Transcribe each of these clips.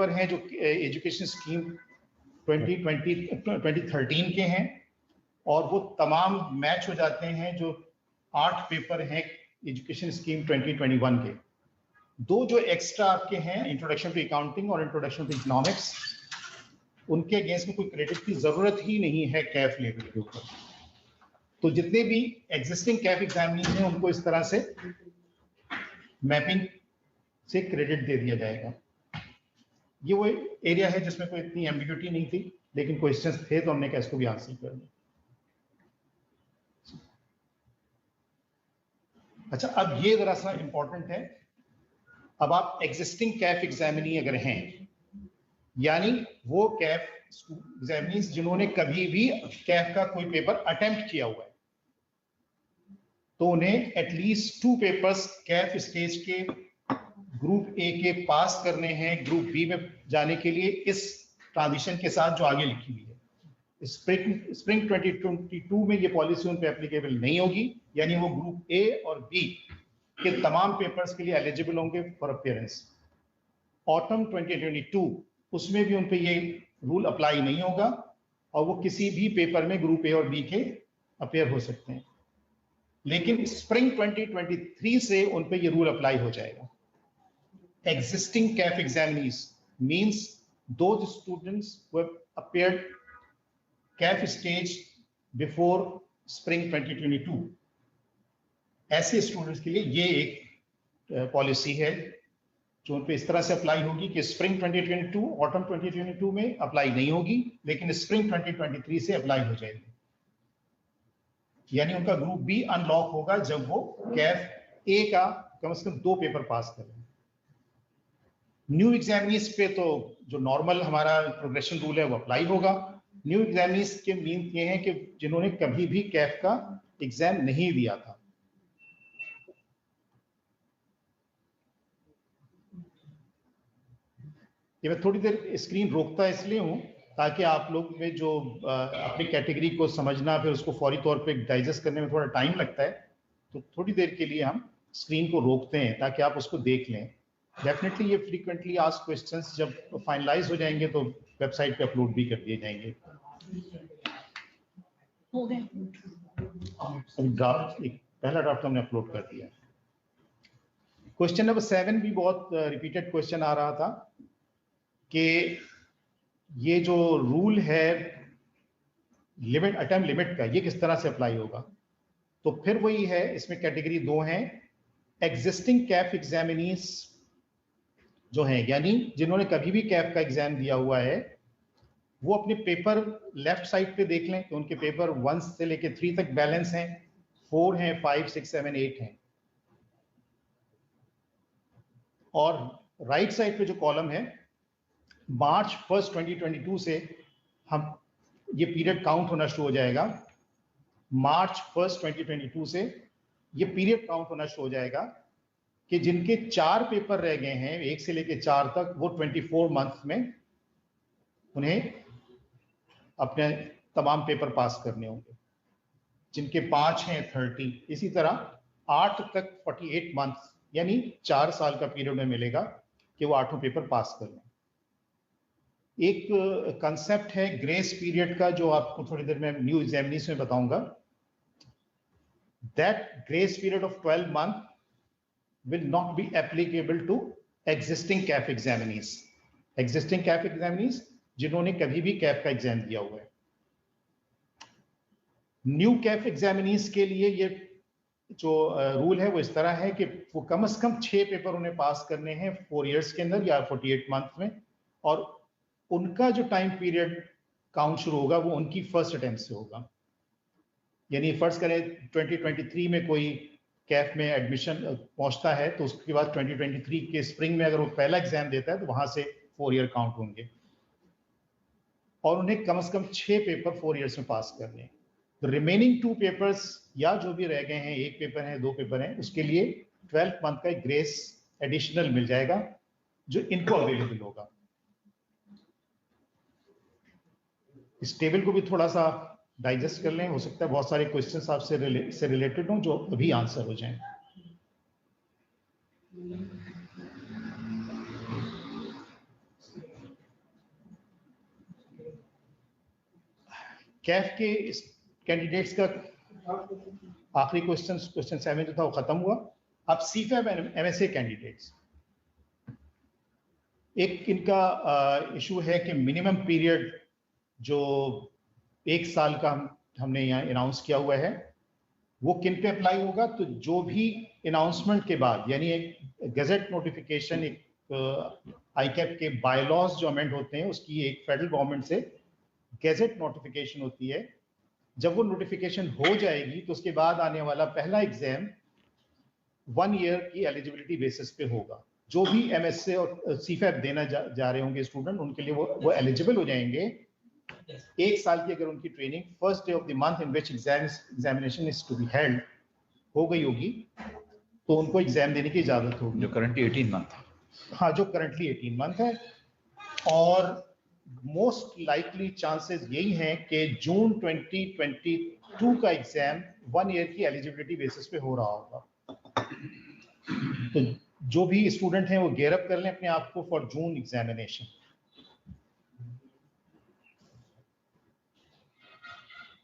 Paper हैं जो education scheme 2013 के हैं और वो तमाम मैच हो जाते हैं जो 8 पेपर हैं एजुकेशन स्कीम 2021 के। 2 जो एक्स्ट्रा आपके हैं इंट्रोडक्शन टू अकाउंटिंग और इंट्रोडक्शन टू इकोनॉमिक्स, उनके अगेंस्ट में कोई क्रेडिट की जरूरत ही नहीं है कैफ लेवल के ऊपर। तो जितने भी एग्जिस्टिंग कैफ एग्जामिनीज हैं उनको इस तरह से मैपिंग से क्रेडिट दे दिया जाएगा। ये वो एरिया है जिसमें कोई इतनी एम्बिग्यूटी नहीं थी, लेकिन क्वेश्चंस थे तो हमने कहा इसको भी आंसर कर दिया। अच्छा, अब ये जरा सा इंपॉर्टेंट है। अब आप एग्जिस्टिंग कैफ एग्जामिनी अगर हैं, यानी वो कैफ एग्जामिनीज जिन्होंने कभी भी कैफ का कोई पेपर अटेम्प्ट किया हुआ है, तो उन्हें एटलीस्ट 2 पेपर्स कैफ स्टेज के ग्रुप ए के पास करने हैं ग्रुप बी में जाने के लिए, इस ट्रांजिशन के साथ जो आगे लिखी हुई है। स्प्रिंग 2022 में ये पॉलिसी उन पे एप्लीकेबल नहीं होगी, यानी वो ग्रुप ए और बी के तमाम पेपर्स के लिए एलिजिबल होंगे फॉर अपीयरेंस। ऑटम 2022 उसमें भी उन पे ये रूल अप्लाई नहीं होगा और वो किसी भी पेपर में ग्रुप ए और बी के अपेयर हो सकते हैं। लेकिन स्प्रिंग 2023 से उन पे ये रूल अप्लाई हो जाएगा। Existing CAF examinees means those students who have appeared CAF stage before spring 2022, ऐसे स्टूडेंट्स के लिए ये एक पॉलिसी है जो उन पे इस तरह से अप्लाई होगी कि स्प्रिंग 2022 ऑटम 2022 में अप्लाई नहीं होगी, लेकिन स्प्रिंग 2023 से अप्लाई हो जाएगी। यानी उनका ग्रुप बी अनलॉक होगा जब वो कैफ ए का कम से कम 2 पेपर पास करें। न्यू एग्जामिनीज पे तो जो नॉर्मल हमारा प्रोग्रेशन रूल है वो अप्लाई होगा। न्यू एग्जामिनीज के मीन ये है कि जिन्होंने कभी भी कैफ का एग्जाम नहीं दिया था। ये मैं थोड़ी देर स्क्रीन रोकता इसलिए हूं ताकि आप लोग में जो अपनी कैटेगरी को समझना फिर उसको फौरी तौर पे डाइजेस्ट करने में थोड़ा टाइम लगता है, तो थोड़ी देर के लिए हम स्क्रीन को रोकते हैं ताकि आप उसको देख लें। डेफिनेटली ये फ्रीक्वेंटली आस्क्ड क्वेश्चंस जब फाइनलाइज हो जाएंगे तो वेबसाइट पे अपलोड भी कर दिए जाएंगे। हो गए ड्राफ्ट, पहला ड्राफ्ट हमने अपलोड कर दिया। क्वेश्चन नंबर 7 भी बहुत रिपीटेड क्वेश्चन आ रहा था कि ये जो रूल है लिमिट अटेम्प्ट लिमिट का, ये किस तरह से अप्लाई होगा। तो फिर वही है, इसमें कैटेगरी 2 है। एग्जिस्टिंग कैफ एग्जामिनीज जो हैं, यानी जिन्होंने कभी भी कैफ का एग्जाम दिया हुआ है, वो अपने पेपर लेफ्ट साइड पे देख लें कि उनके पेपर 1 से लेके 3 तक बैलेंस हैं, 4 हैं, 5, 6, 7, 8 हैं। और राइट साइड पे जो कॉलम है, मार्च 1 2022 से हम ये पीरियड काउंट होना शुरू हो जाएगा। मार्च 1 2022 से ये पीरियड काउंट होना शुरू हो जाएगा कि जिनके 4 पेपर रह गए हैं 1 से लेके 4 तक, वो 24 मंथ में उन्हें अपने तमाम पेपर पास करने होंगे। जिनके 5 हैं 30, इसी तरह 8 तक 48 मंथ यानी 4 साल का पीरियड में मिलेगा कि वो 8 पेपर पास कर लें। एक कंसेप्ट है ग्रेस पीरियड का जो आपको थोड़ी देर में न्यू एग्जामिनीज में बताऊंगा। That grace period of 12 month will not be applicable to existing CAF examinees. Existing CAF examinees जिन्होंने कभी भी CAF का एग्जाम दिया हुआ है। न्यू CAF examinees के लिए ये जो रूल है वो इस तरह है कि वो कम से कम 6 पेपर उन्हें पास करने हैं 4 इयर्स के अंदर या 48 मंथ में, और उनका जो टाइम पीरियड काउंट शुरू होगा वो उनकी फर्स्ट अटेम्प्ट से होगा। यानी फर्ज करें 2023 में कोई कैफ में एडमिशन पहुंचता है तो उसके बाद 2023 के स्प्रिंग में अगर वो पहला एग्जाम देता है तो वहां से 4 ईयर काउंट होंगे और उन्हें कम से कम 6 पेपर 4 इयर्स में पास करने हैं। तो रिमेनिंग 2 पेपर्स या जो भी रह गए हैं, 1 पेपर है 2 पेपर हैं, उसके लिए 12 मंथ का एक ग्रेस एडिशनल मिल जाएगा जो इनको अवेलेबल होगा। इस टेबल को भी थोड़ा सा डाइजेस्ट कर लें, हो सकता है बहुत सारे क्वेश्चंस आपसे रिलेटेड हों जो अभी आंसर हो जाएं। कैफ के कैंडिडेट्स का आखिरी क्वेश्चन 7 जो था वो खत्म हुआ। अब सीफैब एमएसए कैंडिडेट्स, एक इनका इशू है कि मिनिमम पीरियड जो 1 साल का हमने यहाँ अनाउंस किया हुआ है वो किन पे अप्लाई होगा। तो जो भी अनाउंसमेंट के बाद, यानी एक गजट नोटिफिकेशन, एक आईकैप के बायलॉज जो अमेंड होते हैं उसकी एक फेडरल गवर्नमेंट से गजट नोटिफिकेशन होती है। जब वो नोटिफिकेशन हो जाएगी तो उसके बाद आने वाला पहला एग्जाम 1 ईयर की एलिजिबिलिटी बेसिस पे होगा। जो भी एमएसए और सीफैब देना जा रहे होंगे स्टूडेंट, उनके लिए वो एलिजिबल हो जाएंगे। 1 साल की अगर उनकी training first day of the month in which examination is to be held हो गई होगी तो उनको एग्जाम देने की इजाजत होगी। जो करंटली 18 मंथ, हाँ, जो करंटली 18 मंथ है। और मोस्ट लाइकली चांसेस यही हैं कि जून 2022 का एग्जाम 1 ईयर की एलिजिबिलिटी बेसिस पे हो रहा होगा। तो जो भी स्टूडेंट हैं वो गेयर अप कर लें अपने आप को फॉर जून एग्जामिनेशन।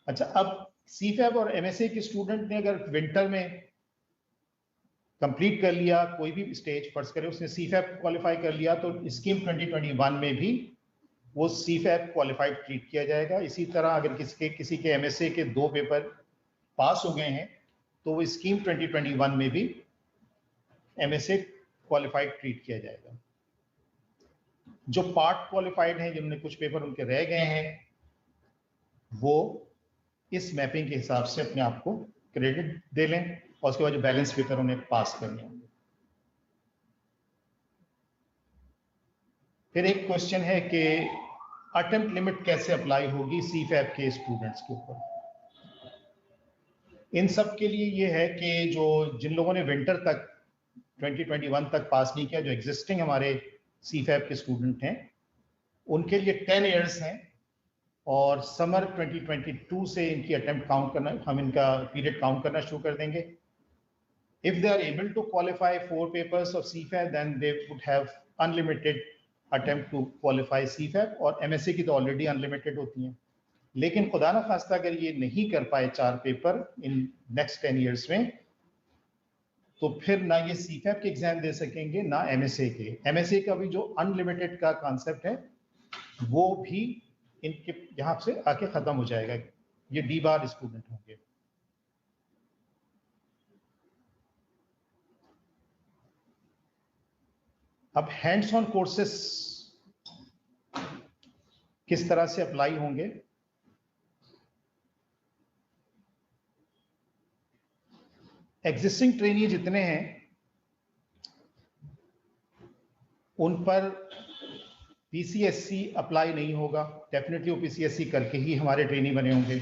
अच्छा, अब सीफैब और एमएसए के स्टूडेंट ने अगर विंटर में कंप्लीट कर लिया कोई भी स्टेज, फर्स्ट करें उसने सीफैब क्वालिफाई कर लिया, तो स्कीम 2021 में भी वो सीफैब क्वालिफाइड ट्रीट किया जाएगा। इसी तरह अगर किसी के एमएसए के 2 पेपर पास हो गए हैं तो वो स्कीम 2021 में भी एमएसए क्वालिफाइड ट्रीट किया जाएगा। जो पार्ट क्वालिफाइड हैं, जिनमें कुछ पेपर उनके रह गए हैं, वो इस मैपिंग के हिसाब से अपने आप को क्रेडिट दे लें और उसके बाद जो बैलेंस पेपर उन्हें पास करने होंगे। फिर एक क्वेश्चन है कि अटेम्प्ट लिमिट कैसे अप्लाई होगी सीफैब के स्टूडेंट्स के ऊपर। इन सब के लिए ये है कि जिन लोगों ने विंटर तक 2021 तक पास नहीं किया, जो एग्जिस्टिंग हमारे सीफैब के स्टूडेंट हैं, उनके लिए 10 इयर्स हैं और समर 2022 से इनकी अटेम्प्ट काउंट करना, हम इनका पीरियड काउंट करना शुरू कर देंगे। If they are able to qualify 4 papers of CFAB, then they would have unlimited attempt to qualify CFAB, और MSc की तो ऑलरेडी अनलिमिटेड होती हैं। लेकिन खुदा ना खास्ता अगर ये नहीं कर पाए 4 पेपर इन नेक्स्ट 10 इयर्स में, तो फिर ना ये सीफैब के एग्जाम दे सकेंगे ना एमएसए के। एमएसए का भी जो अनलिमिटेड का कॉन्सेप्ट है वो भी इनके यहाँ से आके खत्म हो जाएगा। ये डी बार स्टूडेंट होंगे। अब हैंड्स ऑन कोर्सेस किस तरह से अप्लाई होंगे। एग्जिस्टिंग ट्रेनी जितने हैं उन पर पीसीएससी अप्लाई नहीं होगा। डेफिनेटली वो पीसीएससी करके ही हमारे ट्रेनी बने होंगे।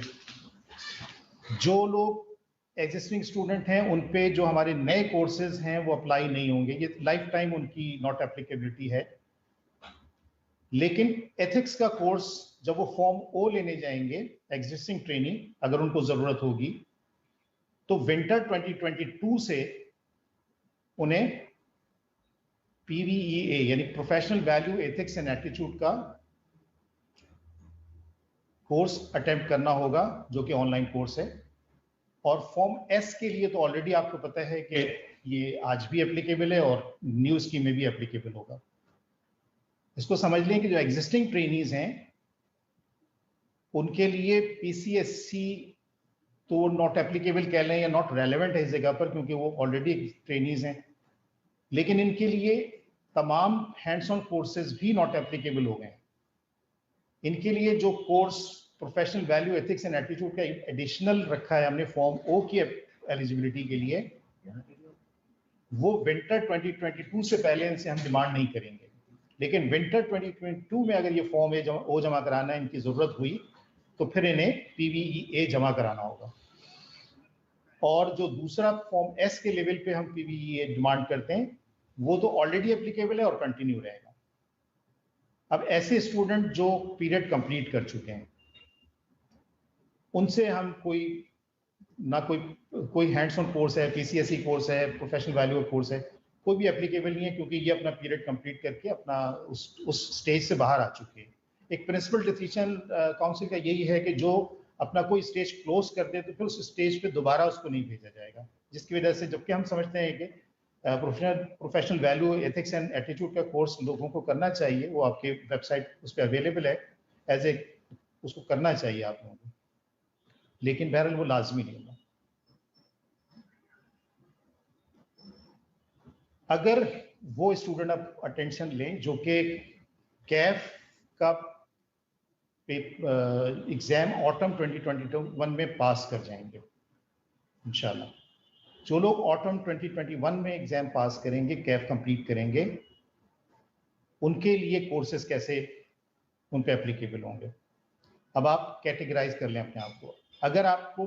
जो लोग एग्जिस्टिंग स्टूडेंट हैं उन पे जो हमारे नए कोर्सेज हैं वो अप्लाई नहीं होंगे। ये लाइफ टाइम उनकी नॉट एप्लीकेबिलिटी है। लेकिन एथिक्स का कोर्स जब वो फॉर्म ओ लेने जाएंगे एग्जिस्टिंग ट्रेनी, अगर उनको जरूरत होगी, तो विंटर 2022 से उन्हें पीवीईए यानी professional value ethics and attitude का कोर्स अटेम्प्ट करना होगा, जो कि ऑनलाइन कोर्स है। और फॉर्म एस के लिए तो ऑलरेडी आपको पता है कि ये आज भी एप्लीकेबल है और न्यू स्कीम में भी एप्लीकेबल होगा। इसको समझ लें कि जो एग्जिस्टिंग ट्रेनीज हैं उनके लिए पीसीएससी तो नॉट एप्लीकेबल कह लें या नॉट रेलेवेंट है इस जगह पर, क्योंकि वो ऑलरेडी ट्रेनीज हैं। लेकिन इनके लिए तमाम हैंड्स ऑन कोर्सेज भी नॉट एप्लीकेबल हो गए। इनके लिए जो course professional value ethics and attitude का एडिशनल रखा है हमने फॉर्म ओ की एलिजिबिलिटी के लिए, वो विंटर 2022 से पहले इनसे हम डिमांड नहीं करेंगे। लेकिन विंटर 2022 में अगर ये फॉर्म ओ जमा कराना इनकी जरूरत हुई तो फिर इन्हें पीवीईए जमा कराना होगा। और जो दूसरा फॉर्म एस के लेवल पे हम पीवीईए डिमांड करते हैं वो तो ऑलरेडी एप्लीकेबल है और कंटिन्यू रहेगा। अब ऐसे स्टूडेंट जो पीरियड कंप्लीट कर चुके हैं उनसे हम कोई हैंड्स ऑन कोर्स है, पीसीएससी कोर्स है, प्रोफेशनल वैल्यू कोर्स है, कोई भी एप्लीकेबल नहीं है, क्योंकि ये अपना पीरियड कंप्लीट करके अपना उस स्टेज से बाहर आ चुके हैं। एक प्रिंसिपल डिसीजन काउंसिल का यही है कि जो अपना कोई स्टेज क्लोज कर दे तो फिर उस स्टेज पे दोबारा उसको नहीं भेजा जाएगा, जिसकी वजह से जबकि हम समझते हैं कि professional value ethics and attitude का कोर्स लोगों को करना चाहिए, वो आपके वेबसाइट उस पर अवेलेबल है एज ए, उसको करना चाहिए आप लोगों को, लेकिन बहरहाल वो लाजमी नहीं होगा। अगर वो स्टूडेंट आप अटेंशन लें जो कि कैफ का एग्जाम ऑटम 2021 में पास कर जाएंगे इंशाल्लाह, जो लोग ऑटम 2021 में एग्जाम पास करेंगे, कैफ कंप्लीट करेंगे, उनके लिए कोर्सेज कैसे उन पे एप्लीकेबल होंगे। अब आप कैटेगराइज कर लें अपने आप को। अगर आपको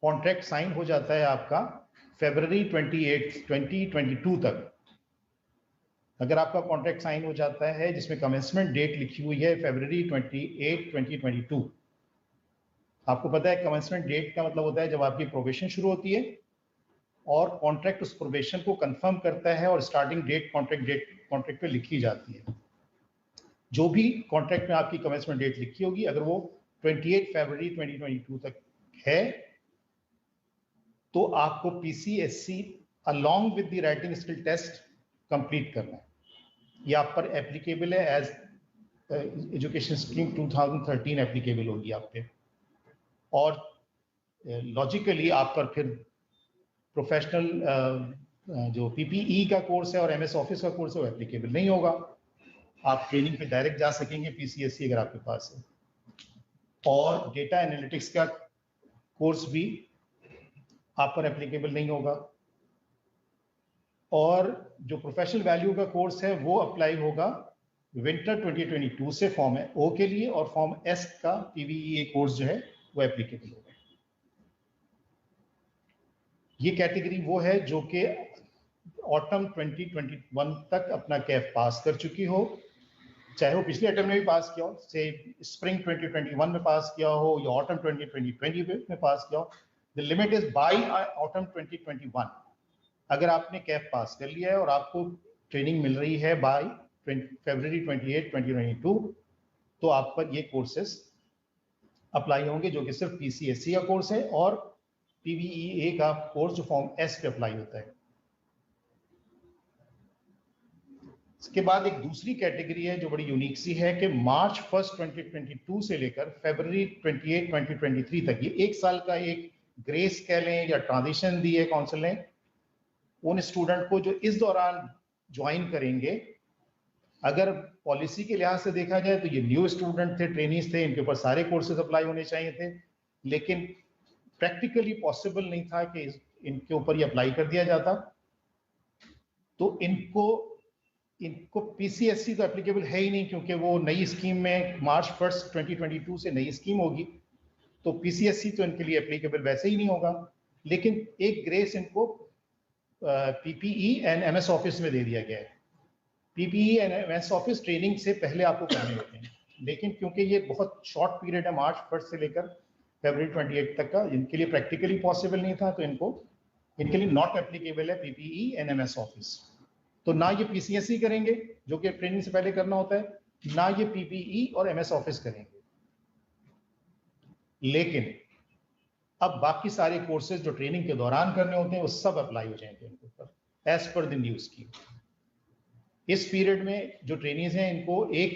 कॉन्ट्रैक्ट साइन हो जाता है आपका फरवरी 28 2022 तक, अगर आपका कॉन्ट्रैक्ट साइन हो जाता है जिसमें कमेंसमेंट डेट लिखी हुई है फरवरी 28 2022, आपको पता है कमेंसमेंट डेट का मतलब होता है जब आपकी प्रोबेशन शुरू होती है और कॉन्ट्रैक्ट उस प्रोबेशन को कंफर्म करता है और स्टार्टिंग डेट कॉन्ट्रैक्ट पे लिखी जाती है। जो भी कॉन्ट्रैक्ट में आपकी कमेंसमेंट डेट लिखी होगी, अगर वो 28 फरवरी 2022 तक है तो आपको PCSC along with the writing skill test complete करना है। ये आप पर एप्लीकेबल है एज एजुकेशन स्कीम 2013 एप्लीकेबल होगी आप पे, और लॉजिकली आप पर फिर प्रोफेशनल जो पीपीई का कोर्स है और एमएस ऑफिस का कोर्स है वो एप्लीकेबल नहीं होगा। आप ट्रेनिंग पे डायरेक्ट जा सकेंगे पीसीएससी अगर आपके पास है, और डेटा एनालिटिक्स का कोर्स भी आप पर एप्लीकेबल नहीं होगा, और जो प्रोफेशनल वैल्यू का कोर्स है वो अप्लाई होगा विंटर 2022 से फॉर्म ओ के लिए, और फॉर्म एस का पीवीई कोर्स जो है वो एप्लीकेबल होगा। ये कैटेगरी वो है जो कि ऑटम 2021 तक अपना कैफ पास कर चुकी हो, चाहे वो पिछले अटेम्प्ट में भी पास किया हो, से स्प्रिंग 2021 में पास किया हो या ऑटम 2020 में पास किया हो। The limit is by autumn 2021। अगर आपने कैफ पास कर लिया है और आपको ट्रेनिंग मिल रही है बाय फरवरी 28 2022, तो आप पर ये कोर्सेस अप्लाई होंगे जो कि सिर्फ पीसीएससी का कोर्स है और पीवीईए का कोर्स जो फॉर्म एस पे अप्लाई होता है। इसके बाद एक दूसरी कैटेगरी है जो बड़ी यूनिक सी है कि मार्च 1 2022 से लेकर फरवरी 28 2023 तक, ये एक साल का एक ग्रेस कह लें या ट्रांजिशन दी है काउंसिल ने उन स्टूडेंट को जो इस दौरान ज्वाइन करेंगे। अगर पॉलिसी के लिहाज से देखा जाए तो ये न्यू स्टूडेंट थे, ट्रेनीज थे, इनके ऊपर सारे कोर्सेज अप्लाई होने चाहिए थे, लेकिन प्रैक्टिकली पॉसिबल नहीं था कि इनके ऊपर ये अप्लाई कर दिया जाता। तो इनको पीसीएससी तो एप्लीकेबल है ही नहीं, क्योंकि वो नई स्कीम में मार्च 1 2022 से नई स्कीम होगी, तो पीसीएससी तो इनके लिए एप्लीकेबल वैसे ही नहीं होगा। लेकिन एक ग्रेस इनको पीपीई एंड एमएस ऑफिस में दे दिया गया है। PPE and MS office training से पहले आपको करने होते हैं, लेकिन क्योंकि ये बहुत शॉर्ट पीरियड है मार्च 1 से लेकर फरवरी 28 तक का, इनके लिए प्रैक्टिकली पॉसिबल नहीं था, तो इनके लिए नॉट एप्लीकेबल है पीपीई एंड एमएस ऑफिस। तो ना ये पीसीएससी करेंगे जो कि ट्रेनिंग से पहले करना होता है, ना ये पीपीई और एमएस ऑफिस करेंगे। लेकिन अब बाकी सारे कोर्सेज जो ट्रेनिंग के दौरान करने होते हैं वो सब अप्लाई हो जाएंगे इनके ऊपर as per the new scheme. इस पीरियड में जो ट्रेनीज हैं इनको एक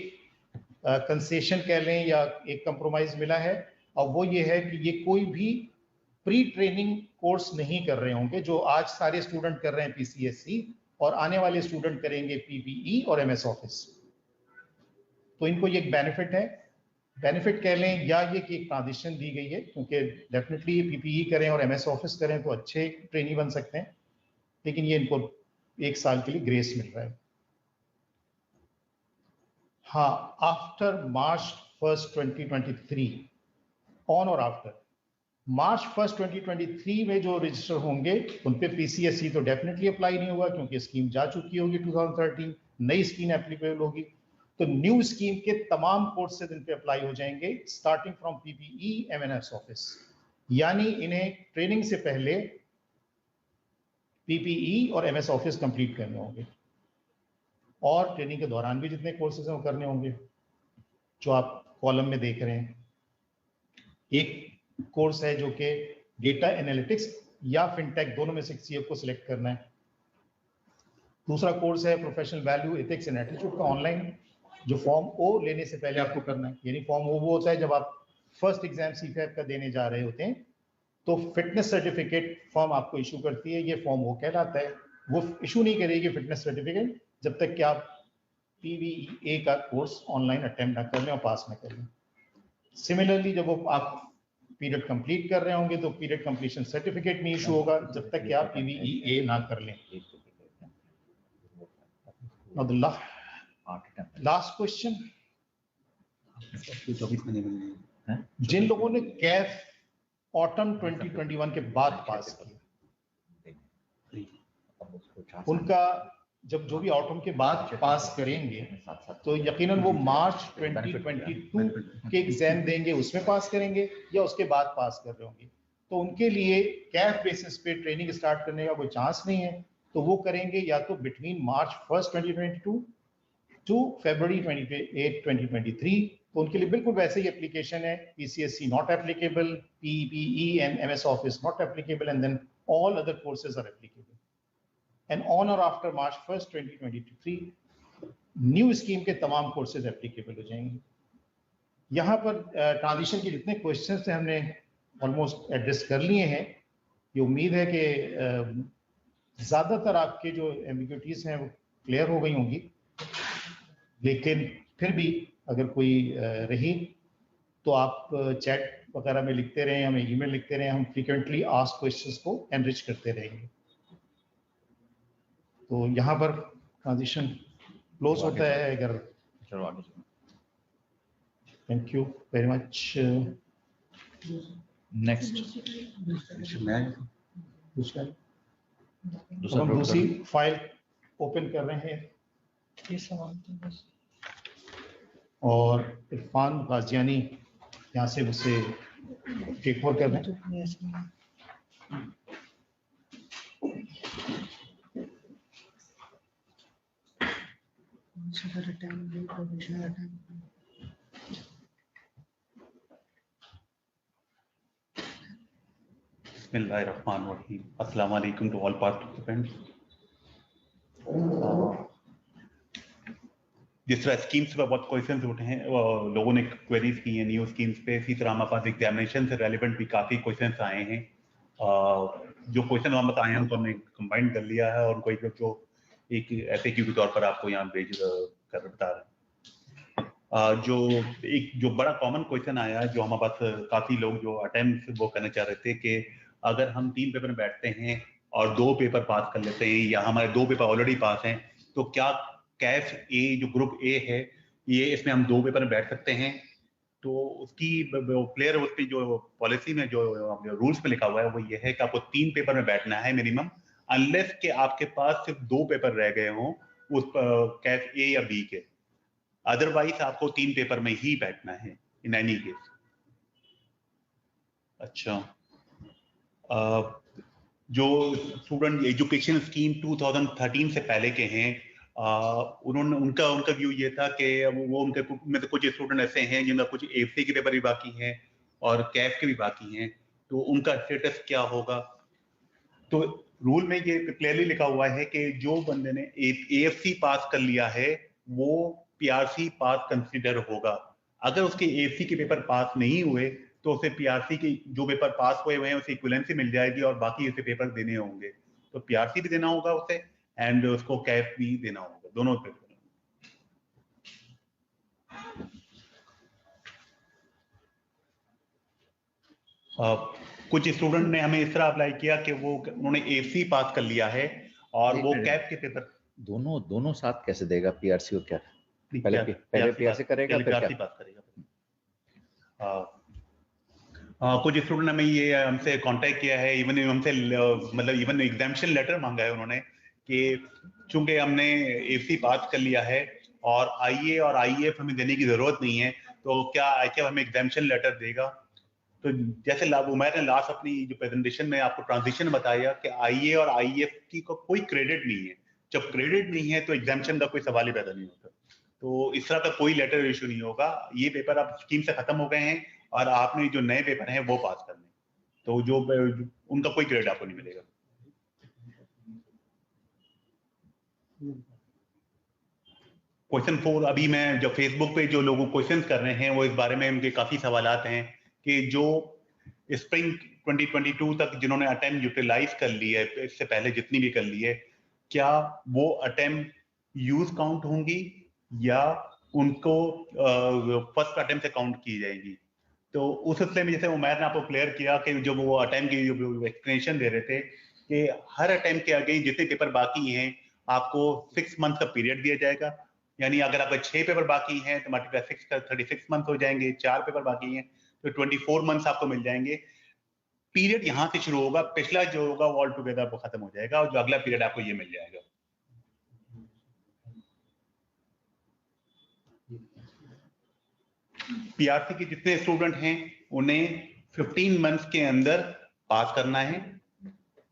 कंसेशन कह लें या एक कंप्रोमाइज मिला है, और वो ये है कि ये कोई भी प्री ट्रेनिंग कोर्स नहीं कर रहे होंगे जो आज सारे स्टूडेंट कर रहे हैं पीसीएससी, और आने वाले स्टूडेंट करेंगे पीपीई और एमएस ऑफिस। तो इनको ये एक बेनिफिट है, बेनिफिट कह लें या ये कि एक ट्रांजिशन दी गई है, क्योंकि डेफिनेटली पीपीई करें और एमएस ऑफिस करें तो अच्छे ट्रेनी बन सकते हैं, लेकिन ये इनको एक साल के लिए ग्रेस मिल रहा है। हाँ, after March 1 2023, on or after March 1 2023 में जो रजिस्टर होंगे उन पे पीसीएससी तो डेफिनेटली अप्लाई नहीं होगा, क्योंकि स्कीम जा चुकी होगी 2013, नई स्कीम एप्लीकेबल होगी। तो न्यू स्कीम के तमाम कोर्सेज इन पे अप्लाई हो जाएंगे starting from PPE MS office, यानी इन्हें ट्रेनिंग से पहले पीपीई और एमएस ऑफिस कंप्लीट करने होंगे, और ट्रेनिंग के दौरान भी जितने कोर्सेज हैं वो करने होंगे जो आप कॉलम में देख रहे हैं। एक कोर्स है जो कि डेटा एनालिटिक्स या फिनटेक, दोनों में से किसी एक को सिलेक्ट करना है। दूसरा कोर्स है professional value ethics and attitude का ऑनलाइन, जो फॉर्म ओ लेने से पहले आपको करना है। यानी फॉर्म ओ वो होता है जब आप फर्स्ट एग्जाम सीफैप का देने जा रहे होते हैं, तो फिटनेस सर्टिफिकेट फॉर्म आपको इशू करती है, ये फॉर्म ओ कहलाता है। वो इशू नहीं करेगी फिटनेस सर्टिफिकेट जब तक कि आप PVEA का कोर्स ऑनलाइन अटेम्प्ट ना कर लें और पास ना कर लें। सिमिलरली जब वो आप पीरियड कंप्लीट कर रहे होंगे तो पीरियड कंप्लीशन सर्टिफिकेट नहीं इशू होगा जब तक कि आप PVEA ना कर लें। Now the last question, जिन लोगों ने कैफ ऑटम 2021 के बाद पास किया, उनका जब जो भी ऑटम के बाद पास करेंगे तो यकीनन वो मार्च 2022 के एग्जाम देंगे, उसमें पास करेंगे या उसके बाद पास कर रहे होंगे। तो उनके लिए कैफ बेसिस पे ट्रेनिंग स्टार्ट करने का कोई चांस नहीं है, तो वो करेंगे या तो बिटवीन मार्च 1 2022 टू February 28 2023। तो उनके लिए बिल्कुल वैसे ही एप्लीकेशन है, PCSE not applicable, PPE and MS Office not applicable, and then all other courses are applicable. And on or after March 1 2023 new scheme के तमाम कोर्सेज एप्लीकेबल हो जाएंगे। यहाँ पर ट्रांजिशन के जितने क्वेश्चन थे हमने ऑलमोस्ट एड्रेस कर लिए हैं। ये उम्मीद है कि ज्यादातर आपके जो एम्बिग्यूटीज हैं वो क्लियर हो गई होंगी, लेकिन फिर भी अगर कोई रही तो आप चैट वगैरह में लिखते रहें, हमें ईमेल लिखते रहें, हम फ्रीक्वेंटली आस्क्ड क्वेश्चंस को एनरिच करते रहेंगे। तो यहाँ पर ट्रांजिशन क्लोज होता है। अगर thank you very much. Next हम दूसरी फाइल ओपन कर रहे हैं और इरफान गाजियानी यहाँ से उसे टेक ओवर कर रहे हैं। Bismillahirrahmanirrahim. Assalamu alaikum to all participants. जिस तरह स्कीम्स पर बहुत क्वेश्चंस उठे हैं, लोगों ने क्वेरीज की हैं न्यू स्कीम्स पे, इसी तरह हमारे पास एग्जामिनेशन से रेलिवेंट भी काफ़ी क्वेश्चंस आए हैं। जो क्वेश्चन हम बताए हैं उनको हमने कंबाइन कर लिया है और उनको एक FAQ के तौर पर आपको यहाँ भेज कर बता रहे हैं। जो बड़ा कॉमन क्वेश्चन आया है, जो हमारे पास काफ़ी लोग जो अटेम्प्ट वो करना चाह रहे थे कि अगर हम 3 पेपर में बैठते हैं और 2 पेपर पास कर लेते हैं या हमारे 2 पेपर ऑलरेडी पास हैं, तो क्या कैफ ए जो ग्रुप ए है ये इसमें हम 2 पेपर में बैठ सकते हैं? तो उसकी प्लेयर उस पर जो पॉलिसी में जो रूल्स में लिखा हुआ है वो ये है कि आपको 3 पेपर में बैठना है मिनिमम, अनलेस के आपके पास सिर्फ 2 पेपर रह गए हों उस कैफ ए या बी के, अदरवाइज आपको 3 पेपर में ही बैठना है इन एनी केस। अच्छा, जो स्टूडेंट एजुकेशन स्कीम 2013 से पहले के हैं, उन्होंने उनका व्यू ये था कि वो उनके में से कुछ स्टूडेंट ऐसे हैं जिनका कुछ AFC के पेपर भी बाकी हैं और कैफ के भी बाकी हैं, तो उनका स्टेटस क्या होगा? तो रूल में ये क्लियरली लिखा हुआ है कि जो बंदे ने AFC पास कर लिया है वो PRC पास कंसिडर होगा। अगर उसके AFC के पेपर पास नहीं हुए तो उसे PRC के जो पेपर पास हुए हैं उसे इक्विवेलेंसी मिल जाएगी और बाकी उसे पेपर देने होंगे। तो PRC भी देना होगा उसे एंड उसको कैफ भी देना होगा, दोनों पेपर। कुछ स्टूडेंट ने हमें इस तरह अप्लाई किया कि उन्होंने AFC पास कर लिया है और वो कैफ के पेपर दोनों साथ कैसे देगा, PRC और कैफ? पहले PRC करेगा फिर कैफ पास करेगा। कुछ स्टूडेंट ने ये हमसे कांटेक्ट किया है, इवन हमसे मतलब इवन एग्जामिनेशन लेटर मांगा है उन्होंने कि चूंकि हमने AFC पास कर लिया है और IA और IF हमें देने की जरूरत नहीं है, तो क्या ICAF हमें एग्जामिनेशन लेटर देगा? तो जैसे उमैर ने लास्ट अपनी जो प्रेजेंटेशन में आपको ट्रांजिशन बताया कि IA और IF की कोई क्रेडिट नहीं है। जब क्रेडिट नहीं है तो एग्जामिनेशन का कोई सवाल ही पैदा नहीं होता। तो इस तरह का कोई लेटर इशू नहीं होगा। ये पेपर अब स्कीम से खत्म हो गए हैं और आपने जो नए पेपर हैं वो पास करने, तो जो उनका कोई क्रेडिट आपको नहीं मिलेगा। क्वेश्चन 4, अभी मैं जो फेसबुक पे जो लोग क्वेश्चन कर रहे हैं वो इस बारे में उनके काफी सवालात हैं कि जो स्प्रिंग 2022 तक जिन्होंने अटेम्प्ट यूटिलाइज कर ली है, इससे पहले जितनी भी कर ली है, क्या वो अटेम्प्ट यूज काउंट होंगी या उनको फर्स्ट अटेम्प्ट से काउंट की जाएगी। तो उस सिलसिले में जैसे उमैर ने आपको क्लियर किया कि जो वो अटेम्प्ट की जो एक्सप्लेनेशन दे रहे थे कि हर अटेम्प्ट के आगे जितने पेपर बाकी हैं आपको 6 मंथ का पीरियड दिया जाएगा, यानी अगर आपके 6 पेपर बाकी हैं तो मल्टीप्लाई 6 का 36 मंथ हो जाएंगे, 4 पेपर बाकी हैं तो 24 मंथ्स आपको मिल जाएंगे। पीरियड यहां से शुरू होगा, पिछला जो होगा वो ऑल टुगेदर वो खत्म हो जाएगा और जो अगला पीरियड आपको ये मिल जाएगा। पीआरसी के जितने स्टूडेंट हैं उन्हें 15 मंथ्स के अंदर पास करना है।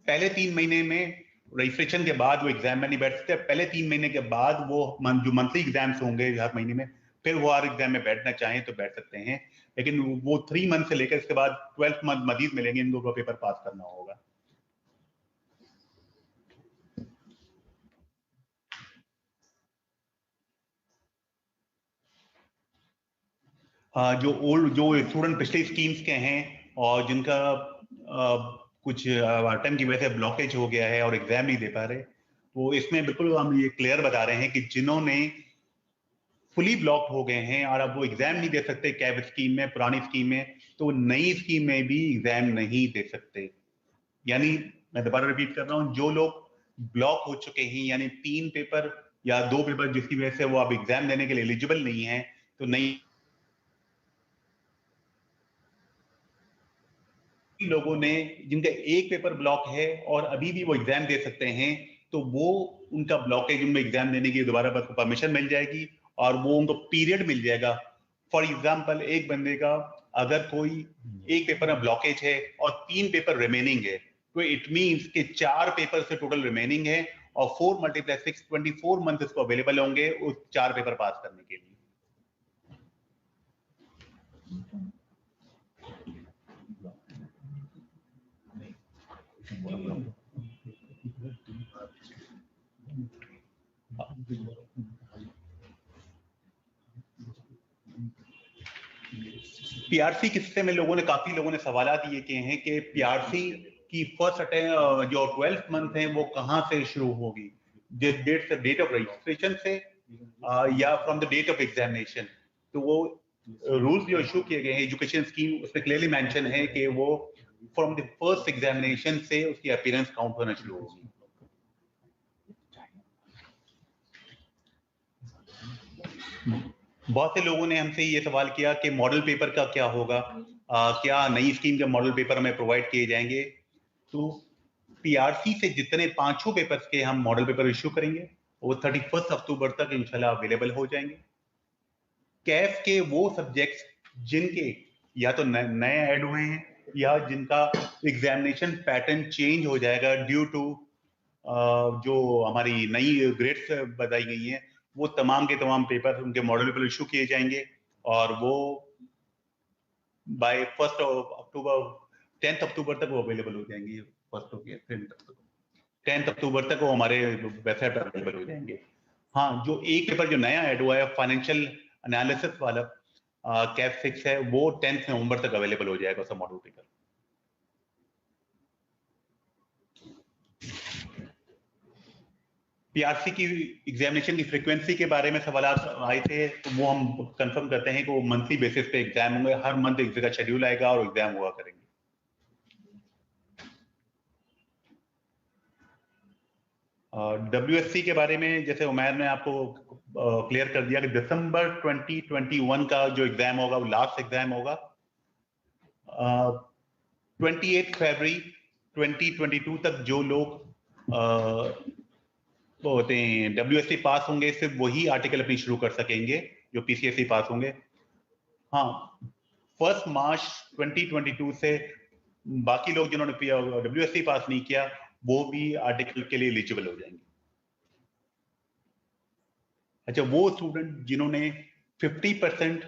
पहले 3 महीने में रजिस्ट्रेशन के बाद वो एग्जाम में नहीं बैठ सकते, पहले 3 महीने के बाद वो जो मंथली एग्जाम्स होंगे हर महीने में, फिर वो हर एग्जाम में बैठना चाहें तो बैठ सकते हैं, लेकिन वो 3 मंथ से लेकर इसके बाद 12 मंथ मजीद मिलेंगे, इन दोनों पेपर पास करना होगा। जो स्टूडेंट पिछली स्कीम्स के हैं और जिनका कुछ अटेम्प्ट की वजह से ब्लॉकेज हो गया है और एग्जाम नहीं दे पा रहे, तो इसमें बिल्कुल हम ये क्लियर बता रहे हैं कि जिन्होंने फुली ब्लॉक हो गए हैं और अब वो एग्जाम नहीं दे सकते कैब स्कीम में, पुरानी स्कीम में, तो नई स्कीम में भी एग्जाम नहीं दे सकते। यानी मैं दोबारा रिपीट कर रहा हूं, जो लोग ब्लॉक हो चुके हैं यानी 3 पेपर या 2 पेपर जिसकी वजह से वो अब एग्जाम देने के लिए एलिजिबल नहीं है, तो नई लोगों ने जिनका 1 पेपर ब्लॉक है और अभी भी वो एग्जाम दे सकते हैं, तो वो उनका ब्लॉकेज उनमें एग्जाम देने की दोबारा परमिशन मिल जाएगी और वो उनको पीरियड मिल जाएगा। फॉर एग्जाम्पल, एक बंदे का अगर कोई 1 पेपर में ब्लॉकेज है और 3 पेपर रिमेनिंग है, तो इट मींस कि 4 पेपर से टोटल रिमेनिंग है और 4 × 6 24 मंथ इसको अवेलेबल होंगे उस 4 पेपर पास करने के लिए। पीआरसी के हिस्से में काफी लोगों ने सवालात ये किए हैं कि पीआरसी की फर्स्ट अटेम्प्ट जो 12th मंथ है वो कहां से शुरू होगी, डेट ऑफ रजिस्ट्रेशन से या from the date of examination. तो वो रूल्स जो इशू किए गए हैं एजुकेशन स्कीम, उसमें क्लियरली मेंशन है कि वो फ्रॉम द फर्स्ट एग्जामिनेशन से उसकी अपीयरेंस काउंट होना शुरू होगी। बहुत से लोगों ने हमसे ये सवाल किया कि मॉडल पेपर का क्या होगा, क्या नई स्कीम के मॉडल पेपर हमें प्रोवाइड किए जाएंगे। तो पीआरसी से जितने 5 पेपर्स के हम मॉडल पेपर इश्यू करेंगे वो 31 अक्टूबर तक इंशाल्लाह अवेलेबल हो जाएंगे। कैफ के वो सब्जेक्ट्स जिनके या तो नए ऐड हुए हैं या जिनका एग्जामिनेशन पैटर्न चेंज हो जाएगा ड्यू टू जो हमारी नई ग्रेड्स बताई गई हैं, वो तमाम के तमाम पेपर उनके मॉडल पेपर इशू किए जाएंगे और वो बाय 10th अक्टूबर तक वो अवेलेबल हो जाएंगे। 10th अक्टूबर तक वो हमारे वेबसाइट पर अवेलेबल हो जाएंगे। हाँ, जो एक पेपर जो नया ऐड हुआ है फाइनेंशियल एनालिसिस वाला कैफ 6 है, वो 10th नवंबर तक अवेलेबल हो जाएगा उसका मॉडल पेपर। पीआरसी की एग्जामिनेशन की फ्रीक्वेंसी के बारे में सवाल आए थे, तो वो हम कंफर्म करते हैं कि वो मंथली बेसिस पे एग्जाम होंगे, हर मंथ एक जगह शेड्यूल आएगा और एग्जाम हुआ करेंगे। WSC के बारे में जैसे उमैर ने आपको क्लियर कर दिया कि दिसंबर 2021 का जो एग्जाम होगा वो लास्ट एग्जाम होगा। 28 फरवरी 2022 तक जो लोग वो होते हैं WSC पास होंगे, सिर्फ वही आर्टिकल अपनी शुरू कर सकेंगे जो PCSE पास होंगे। हाँ, 1 मार्च 2022 से बाकी लोग जिन्होंने WSC पास नहीं किया वो भी आर्टिकल के लिए एलिजिबल हो जाएंगे। अच्छा, वो स्टूडेंट जिन्होंने 50%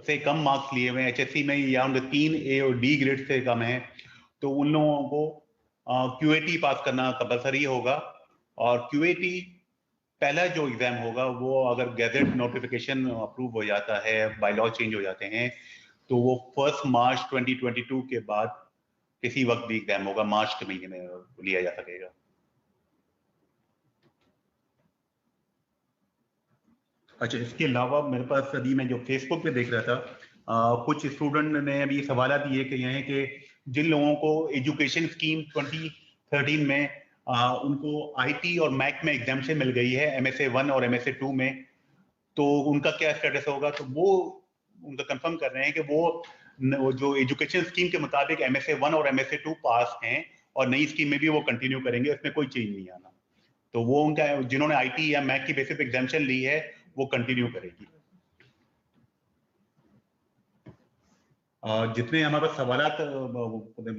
से कम मार्क्स लिए हुए हैं, HSC में या उनके 3 A और D ग्रेड से कम है, तो उन लोगों को QAT पास करना कंपलसरी होगा। और QAT पहला जो एग्जाम होगा वो अगर गैजेट नोटिफिकेशन अप्रूव हो जाता है, बाय लॉ चेंज हो जाते हैं, तो वो 1 मार्च 2022 के बाद किसी वक्त भी एग्जाम होगा, मार्च के महीने में लिया जा सकेगा। अच्छा, इसके अलावा मेरे पास अभी मैं जो फेसबुक पे देख रहा था, कुछ स्टूडेंट ने अभी सवाल दिए कि हैं कि जिन लोगों को एजुकेशन स्कीम 2013 में उनको IT और मैक में एग्जाम्पशन मिल गई है, MSA 1 और MSA 2 में, तो उनका क्या स्टेटस होगा? तो वो उनका कंफर्म कर रहे हैं कि वो जो एजुकेशन स्कीम के मुताबिक MSA 1 और MSA 2 पास हैं और नई स्कीम में भी वो कंटिन्यू करेंगे, उसमें कोई चेंज नहीं आना। तो वो उनका जिन्होंने IT या मैक की बेसिस पे एग्जाम्पशन ली है वो कंटिन्यू करेगी। जितने हमारे पास सवालात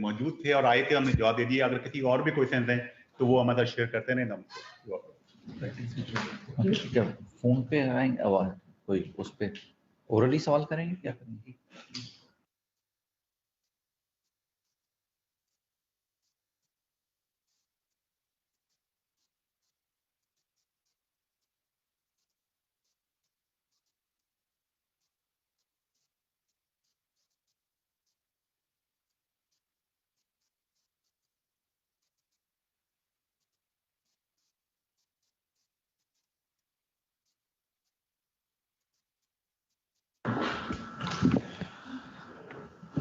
मौजूद थे और आए थे हमने जवाब दे दिया। अगर किसी और भी क्वेश्चन हैं तो वो हमारे साथ शेयर करते रहें, हम क्या फोन पे आएंगे आवाज कोई उस पे ओरली सवाल करेंगे, क्या करेंगे?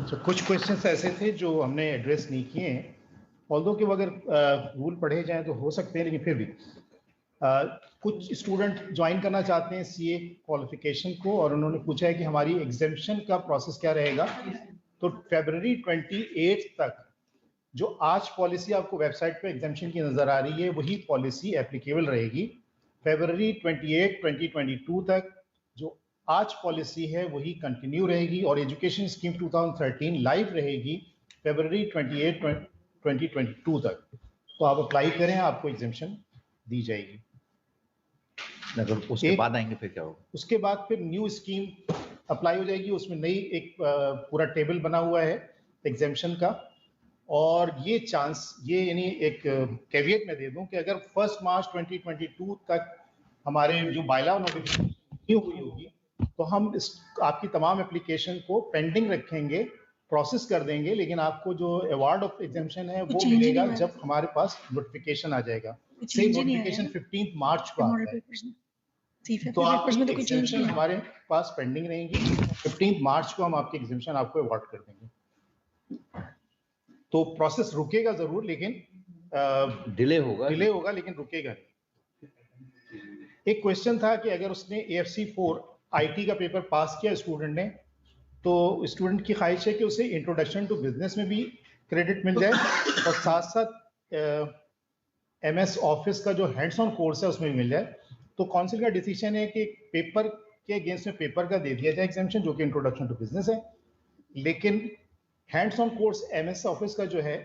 तो कुछ क्वेश्चंस ऐसे थे जो हमने एड्रेस नहीं किए हैं, ऑल्दो कि अगर रूल पढ़े जाएं तो हो सकते हैं, लेकिन फिर भी कुछ स्टूडेंट ज्वाइन करना चाहते हैं CA क्वालिफिकेशन को, और उन्होंने पूछा है कि हमारी एग्जाम्पशन का प्रोसेस क्या रहेगा। तो फरवरी 28 तक जो आज पॉलिसी आपको वेबसाइट पे एग्जाम्पशन की नजर आ रही है वही पॉलिसी एप्लीकेबल रहेगी। फरवरी 28 2022 तक जो आज पॉलिसी है वही कंटिन्यू रहेगी, और एजुकेशन स्कीम 2013 लाइव रहेगी फरवरी 28 2022 तक। तो आप अप्लाई करें, आपको एग्जाम्पशन दी जाएगी। अगर उसके बाद आएंगे फिर क्या होगा? उसके बाद फिर न्यू स्कीम अप्लाई हो जाएगी, उसमें नई एक पूरा टेबल बना हुआ है एग्जाम्पशन का। और ये चांस, ये यानी एक कैविएट में दे दूं कि अगर 1 मार्च 2022 तक हमारे जो बायलॉ नोटिफिकेशन नहीं हुई होगी तो हम आपकी तमाम एप्लीकेशन को पेंडिंग रखेंगे, प्रोसेस कर देंगे, लेकिन आपको जो अवार्ड ऑफ एग्जाम्पशन है वो मिलेगा जब हमारे पास नोटिफिकेशन आ जाएगा। से नोटिफिकेशन 15 मार्च को आता है, तो आपकी एग्जाम्पशन हमारे पास पेंडिंग रहेंगी। 15 मार्च को हम आपकी एग्जाम्पशन आपको अवार्ड कर देंगे। तो प्रोसेस रुकेगा जरूर, लेकिन डिले होगा लेकिन रुकेगा नहीं। एक क्वेश्चन था कि अगर उसने AFC 4 IT का पेपर पास किया स्टूडेंट ने, तो स्टूडेंट की ख्वाहिश है कि उसे इंट्रोडक्शन टू बिजनेस में भी क्रेडिट मिल जाए और साथ साथ MS ऑफिस का जो हैंड्स ऑन कोर्स है उसमें भी मिल जाए। तो काउंसिल का डिसीजन है कि पेपर के अगेंस्ट में पेपर का दे दिया जाए एग्जाम्पशन, जो कि इंट्रोडक्शन टू बिजनेस है, लेकिन hands on course MS office का जो है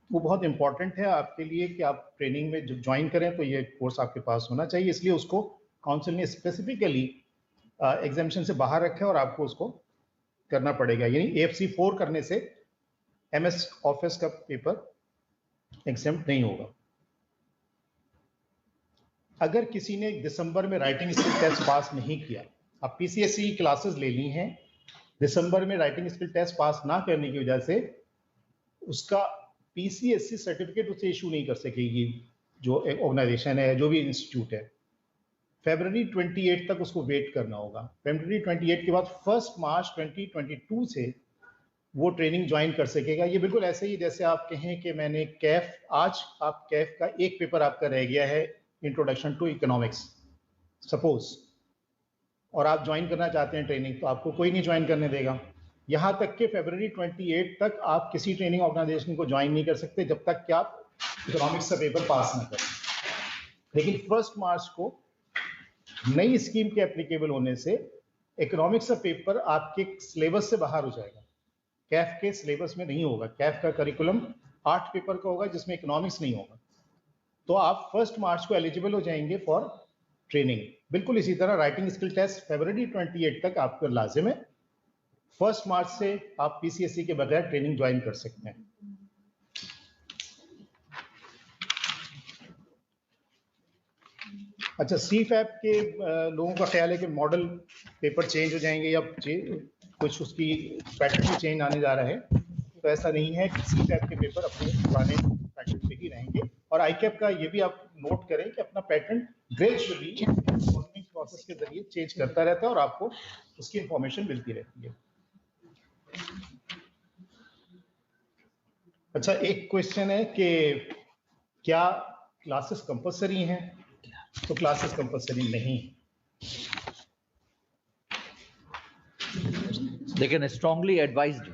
वो बहुत इंपॉर्टेंट है आपके लिए कि आप ट्रेनिंग में जब ज्वाइन करें तो ये कोर्स आपके पास होना चाहिए। इसलिए उसको काउंसिल ने स्पेसिफिकली एग्जाम्पशन से बाहर रखा है और आपको उसको करना पड़ेगा। यानी AFC 4 करने से MS ऑफिस का पेपर एग्जाम्प्ट नहीं होगा। अगर किसी ने दिसंबर में राइटिंग स्किल टेस्ट पास नहीं किया, अब PCSE क्लासेस ले ली हैं, दिसंबर में राइटिंग स्किल टेस्ट पास ना करने की वजह से उसका PCSE सर्टिफिकेट उसे इशू नहीं कर सकेगी जो एक ऑर्गेनाइजेशन है, जो भी इंस्टीट्यूट है। फरवरी 28 तक उसको वेट करना होगा। फरवरी 28 के बाद 1 मार्च 2022 से वो ट्रेनिंग ज्वाइन कर सकेगा। ये बिल्कुल ऐसे ही जैसे आप कहें कि मैंने कैफ, आज आप कैफ का एक पेपर आपका रह गया है, इंट्रोडक्शन टू इकोनॉमिक्स सपोज, और आप ज्वाइन करना चाहते हैं ट्रेनिंग, तो आपको कोई नहीं ज्वाइन करने देगा। यहाँ तक कि फरवरी 28 तक आप किसी ट्रेनिंग ऑर्गेनाइजेशन को ज्वाइन नहीं कर सकते जब तक कि आप इकोनॉमिक्स का पेपर पास ना करें। लेकिन 1 मार्च को नई स्कीम के एप्लीकेबल होने से इकोनॉमिक्स का पेपर आपके सिलेबस से बाहर हो जाएगा, कैफ के सिलेबस में नहीं होगा। कैफ का करिकुलम 8 पेपर का होगा जिसमें इकोनॉमिक्स नहीं होगा। तो आप 1 मार्च को एलिजिबल हो जाएंगे फॉर ट्रेनिंग। बिल्कुल इसी तरह राइटिंग स्किल टेस्ट फरवरी 28 तक आपको लाजिम है, 1 मार्च से आप पीसीएसई के बगैर ट्रेनिंग ज्वाइन कर सकते हैं। अच्छा, सीफैप के लोगों का ख्याल है कि मॉडल पेपर चेंज हो जाएंगे या कुछ उसकी पैटर्न भी चेंज आने जा रहा है, तो ऐसा नहीं है कि सीफैप के पेपर अपने पुराने पैटर्न पे ही रहेंगे। और आईकैप का ये भी आप नोट करें कि अपना पैटर्न ग्रेजुअली लर्निंग प्रोसेस के जरिए चेंज करता रहता है और आपको उसकी इंफॉर्मेशन मिलती रहती है। अच्छा, एक क्वेश्चन है कि क्या क्लासेस कंपलसरी हैं? तो क्लासेस कंपलसरी नहीं, लेकिन स्ट्रांगली एडवाइज्ड।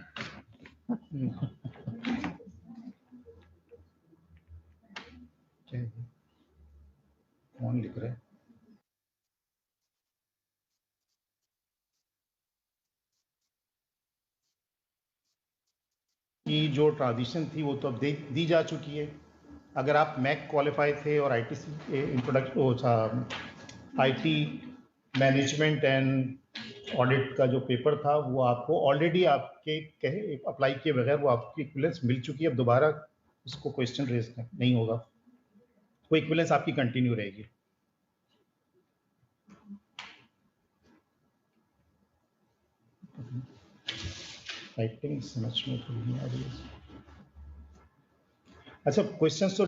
कौन लिख रहा है? की जो ट्रांजिशन थी वो तो अब दी जा चुकी है। अगर आप मैक क्वालिफाई थे और ITC introduction IT management and audit का जो पेपर था वो आपको ऑलरेडी आपके अप्लाई किए बगैर वो आपकी इक्विवेलेंस मिल चुकी है। अब दोबारा उसको क्वेश्चन रेज नहीं होगा, वो इक्विवेलेंस आपकी कंटिन्यू रहेगी। टाइपिंग समझ में थोड़ी नहीं आ रही है। अच्छा, क्वेश्चंस तो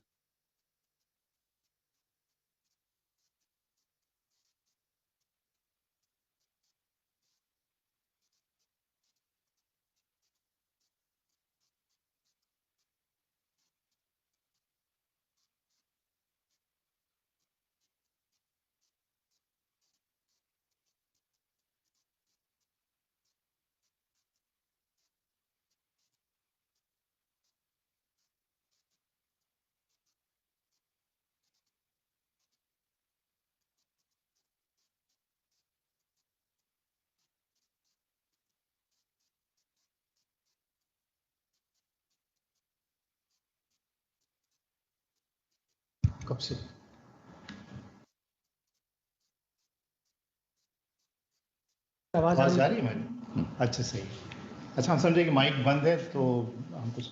कब से आवाज आ रही है मैडम? अच्छा, सही। अच्छा, हम समझे कि माइक बंद है तो हम कुछ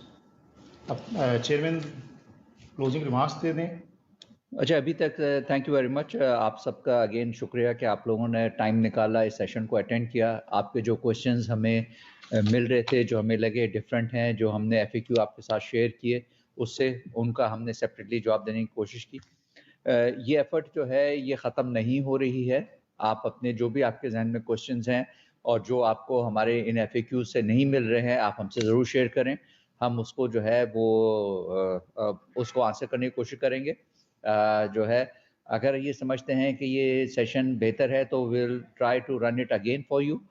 अब चेयरमैन क्लोजिंग रिमार्क्स दे दें। अच्छा, अभी तक थैंक यू वेरी मच। आप सबका अगेन शुक्रिया कि आप लोगों ने टाइम निकाला इस सेशन को अटेंड किया। आपके जो क्वेश्चंस हमें मिल रहे थे, जो हमें लगे डिफरेंट हैं, जो हमने FAQ आपके साथ शेयर किए, उससे उनका हमने सेपरेटली जवाब देने की कोशिश की। ये एफर्ट जो है ये ख़त्म नहीं हो रही है। आप अपने जो भी आपके जहन में क्वेश्चंस हैं और जो आपको हमारे इन FAQ से नहीं मिल रहे हैं, आप हमसे ज़रूर शेयर करें। हम उसको जो है वो उसको आंसर करने की कोशिश करेंगे। जो है अगर ये समझते हैं कि ये सेशन बेहतर है तो will try to run it again for you.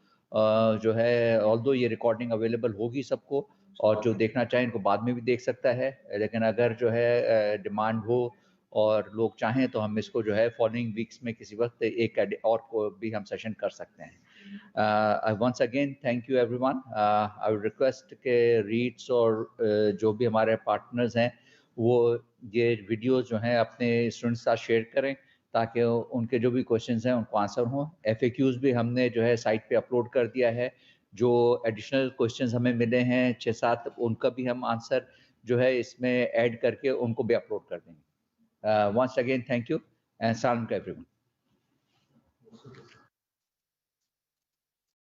जो है ऑल्दो ये रिकॉर्डिंग अवेलेबल होगी सबको, और जो देखना चाहें इनको बाद में भी देख सकता है, लेकिन अगर जो है डिमांड हो और लोग चाहें तो हम इसको जो है फॉलोइंग वीक्स में किसी वक्त एक और को भी हम सेशन कर सकते हैं। Once again thank you everyone. I would request के रीड्स और जो भी हमारे पार्टनर्स हैं वो ये वीडियोस जो हैं अपने स्टूडेंट्स के साथ शेयर करें ताकि उनके जो भी क्वेश्चंस हैं उनको आंसर हों। FAQs भी हमने जो है साइट पे अपलोड कर दिया है। जो एडिशनल क्वेश्चंस हमें मिले हैं 6-7, उनका भी हम आंसर जो है इसमें ऐड करके उनको भी अपलोड कर देंगे। Once again, thank you and salam to everyone.